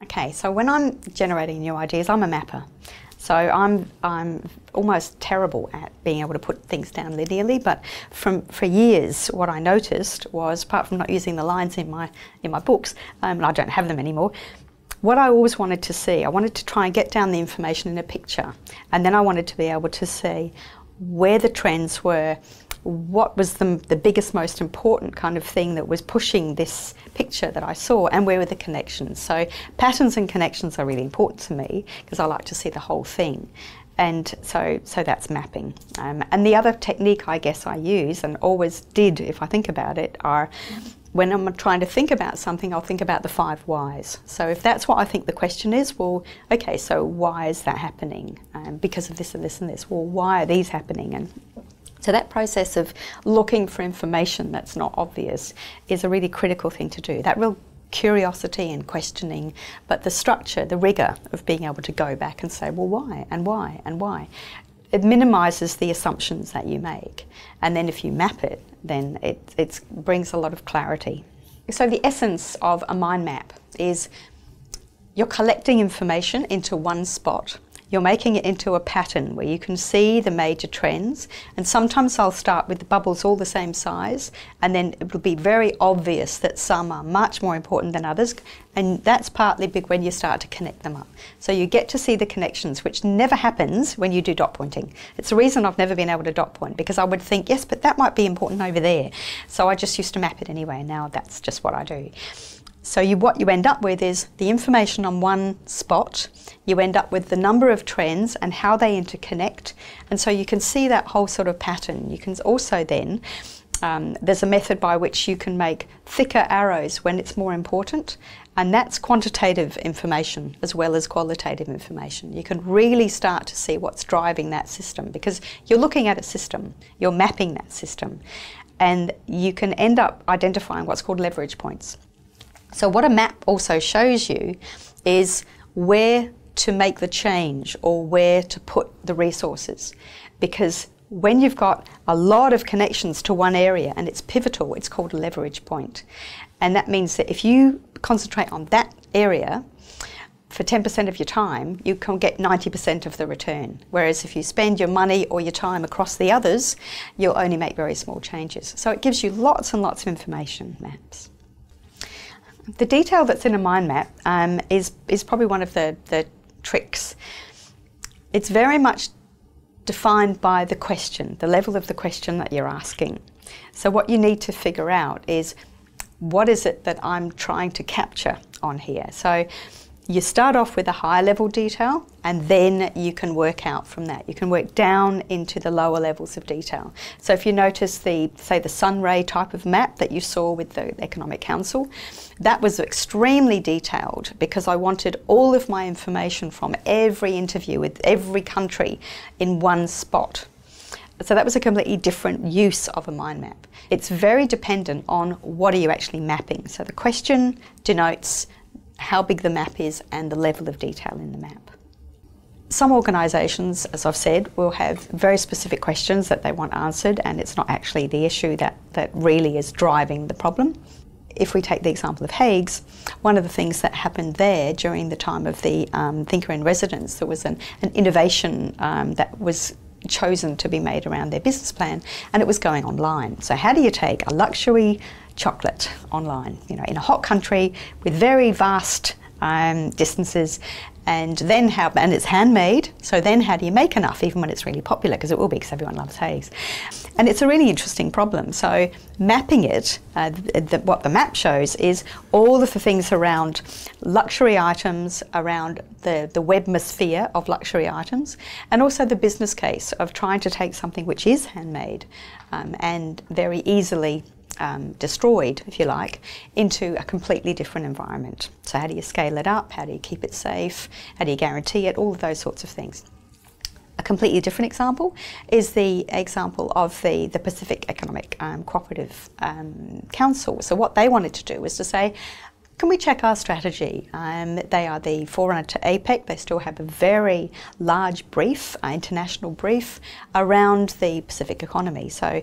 Okay, so when I'm generating new ideas, I'm a mapper. So I'm almost terrible at being able to put things down linearly, but for years what I noticed was, apart from not using the lines in my books, and I don't have them anymore, what I always wanted to see, I wanted to try and get down the information in a picture, and then I wanted to be able to see where the trends were, what was the biggest, most important kind of thing that was pushing this picture that I saw, and where were the connections. So patterns and connections are really important to me because I like to see the whole thing. And so that's mapping. And the other technique I guess I use, and always did if I think about it, are when I'm trying to think about something, I'll think about the 5 whys. So if that's what I think the question is, well, okay, so why is that happening? Because of this and this and this. Well, why are these happening? And so that process of looking for information that's not obvious is a really critical thing to do. That real curiosity and questioning, but the structure, the rigour of being able to go back and say, well, why and why and why? It minimises the assumptions that you make. And then if you map it, then it brings a lot of clarity. So the essence of a mind map is you're collecting information into one spot. You're making it into a pattern where you can see the major trends, and sometimes I'll start with the bubbles all the same size, and then it will be very obvious that some are much more important than others, and that's partly big when you start to connect them up. So you get to see the connections, which never happens when you do dot pointing. It's the reason I've never been able to dot point, because I would think, yes, but that might be important over there. So I just used to map it anyway, and now that's just what I do. So what you end up with is the information on one spot. You end up with the number of trends and how they interconnect, and so you can see that whole sort of pattern. You can also then, there's a method by which you can make thicker arrows when it's more important, and that's quantitative information as well as qualitative information. You can really start to see what's driving that system, because you're looking at a system, you're mapping that system, and you can end up identifying what's called leverage points. So what a map also shows you is where to make the change or where to put the resources. Because when you've got a lot of connections to one area and it's pivotal, it's called a leverage point. And that means that if you concentrate on that area for 10% of your time, you can get 90% of the return. Whereas if you spend your money or your time across the others, you'll only make very small changes. So it gives you lots and lots of information, maps. The detail that's in a mind map is probably one of the tricks. It's very much defined by the question, the level of the question that you're asking. So what you need to figure out is, what is it that I'm trying to capture on here? So you start off with a high level detail, and then you can work out from that. You can work down into the lower levels of detail. So if you notice say the sunray type of map that you saw with the Economic Council, that was extremely detailed because I wanted all of my information from every interview with every country in one spot. So that was a completely different use of a mind map. It's very dependent on what are you actually mapping. So the question denotes how big the map is and the level of detail in the map. Some organisations, as I've said, will have very specific questions that they want answered, and it's not actually the issue that really is driving the problem. If we take the example of Hagues, one of the things that happened there during the time of the Thinker in Residence, there was an innovation that was chosen to be made around their business plan, and it was going online. So how do you take a luxury chocolate online, you know, in a hot country with very vast distances, and then and it's handmade, so then how do you make enough, even when it's really popular, because it will be, because everyone loves Hagues. And it's a really interesting problem. So mapping it, what the map shows is all of the things around luxury items, around the webmosphere of luxury items, and also the business case of trying to take something which is handmade and very easily destroyed, if you like, into a completely different environment. So how do you scale it up? How do you keep it safe? How do you guarantee it? All of those sorts of things. A completely different example is the example of the Pacific Economic Cooperative Council. So what they wanted to do was to say, can we check our strategy? They are the forerunner to APEC. They still have a very large brief, international brief, around the Pacific economy. So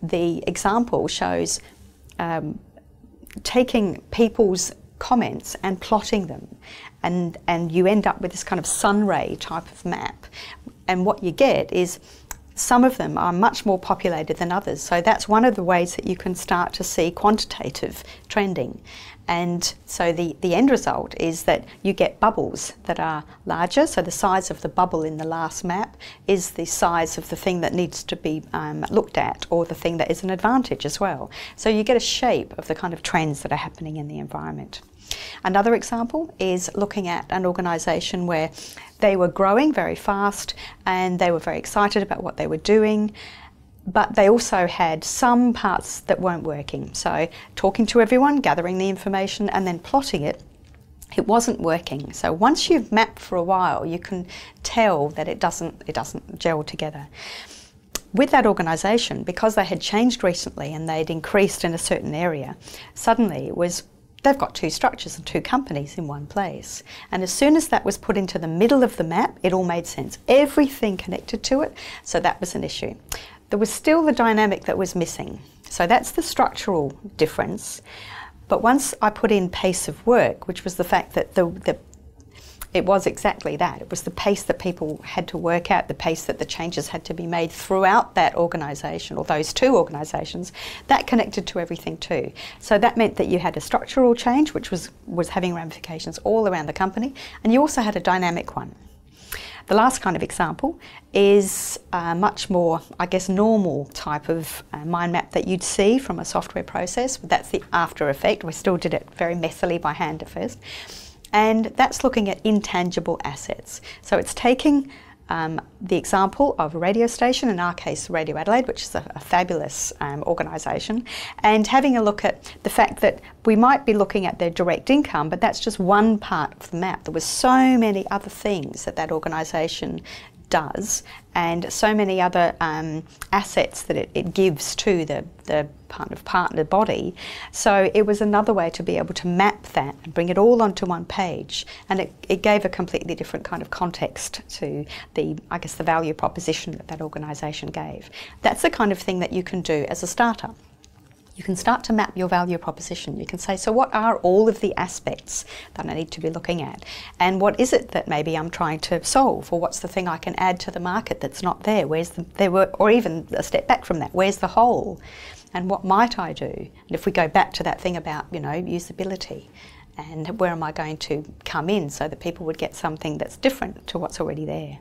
the example shows taking people's comments and plotting them, and you end up with this kind of sunray type of map. And what you get is some of them are much more populated than others. So that's one of the ways that you can start to see quantitative trending. And so the end result is that you get bubbles that are larger. So the size of the bubble in the last map is the size of the thing that needs to be looked at, or the thing that is an advantage as well. So you get a shape of the kind of trends that are happening in the environment. Another example is looking at an organisation where they were growing very fast and they were very excited about what they were doing, but they also had some parts that weren't working. So talking to everyone, gathering the information and then plotting it, it wasn't working. So once you've mapped for a while, you can tell that it doesn't gel together. With that organisation, because they had changed recently and they'd increased in a certain area, suddenly it was they've got two structures and two companies in one place. And as soon as that was put into the middle of the map, it all made sense. Everything connected to it, so that was an issue. There was still the dynamic that was missing. So that's the structural difference. But once I put in pace of work, which was the fact that it was exactly that. It was the pace that people had to work at, the pace that the changes had to be made throughout that organisation, or those two organisations, that connected to everything too. So that meant that you had a structural change, which was having ramifications all around the company, and you also had a dynamic one. The last kind of example is a much more, I guess, normal type of mind map that you'd see from a software process. That's the after effect. We still did it very messily by hand at first. And that's looking at intangible assets. So it's taking the example of a radio station, in our case Radio Adelaide, which is a fabulous organisation, and having a look at the fact that we might be looking at their direct income, but that's just one part of the map. There were so many other things that organisation does, and so many other assets that it gives to the kind of partner body. So it was another way to be able to map that and bring it all onto one page, and it gave a completely different kind of context to the value proposition that organisation gave. That's the kind of thing that you can do as a startup. You can start to map your value proposition. You can say, so what are all of the aspects that I need to be looking at? And what is it that maybe I'm trying to solve? Or what's the thing I can add to the market that's not there? Or even a step back from that, where's the hole? And what might I do? And if we go back to that thing about, usability, and where am I going to come in so that people would get something that's different to what's already there?